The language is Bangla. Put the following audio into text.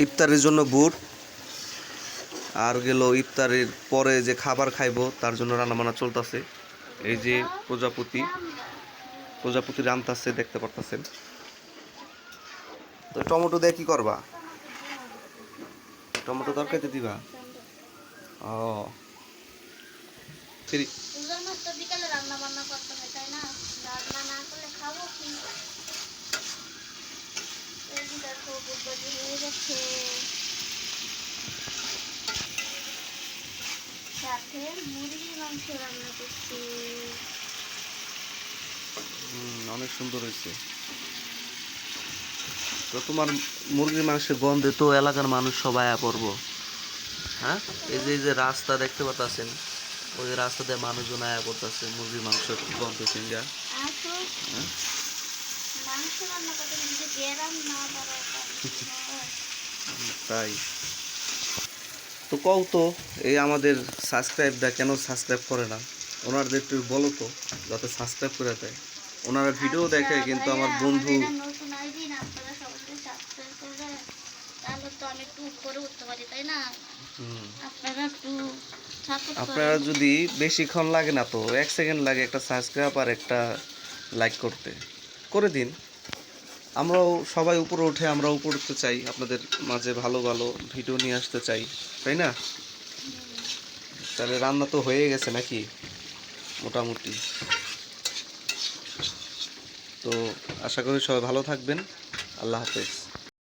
ইফতারের জন্য বুট, আর গেল ইফতারের পরে যে খাবার খাইবো তার জন্য রান্নাবান্না চলতেছে। এই যে প্রজাপতি রান্তাছে, দেখতে পারতেছেন। তো টমেটো দিয়ে কি করবা? টমেটো তরকারিতে দিবা? ও বিকালে রান্না বান্না করতে হয়, তাই না? রান্না না করলে খাবো কি? দেখো বুটবাজি হয়ে গেছে, সাথে মুরগির মাংস রান্না করছি। অনেক সুন্দর হয়েছে। তো তোমার মুরগির মাংসের গন্ধে তো এলাকার মানুষ সবাই পড়বো। হ্যাঁ, এই যে রাস্তা দেখতে পাচ্ছেন, ওই রাস্তা দিয়ে মানুষজন আয়া পড়তেছে মুরগির মাংসের গন্ধ চিন্তা। তাই তো কও তো, এই আমাদের সাবস্ক্রাইবটা কেন সাবস্ক্রাইব করে না? ওনাদের একটু বলো তো, যাতে সাবস্ক্রাইব করে দেয়। ওনারা ভিডিও দেখে কিন্তু আমার বন্ধু, আপনারা যদি বেশিক্ষণ লাগে না তো, 1 সেকেন্ড লাগে একটা সাবস্ক্রাইব আর একটা লাইক করতে, করে দিন। আমরাও সবাই উপরে উঠে, আমরা উপরে উঠতে চাই, আপনাদের মাঝে ভালো ভালো ভিডিও নিয়ে আসতে চাই, তাই না? তাহলে রান্না তো হয়ে গেছে নাকি মোটামুটি। তো আশা করি সবাই ভালো থাকবেন। আল্লাহ হাফেজ।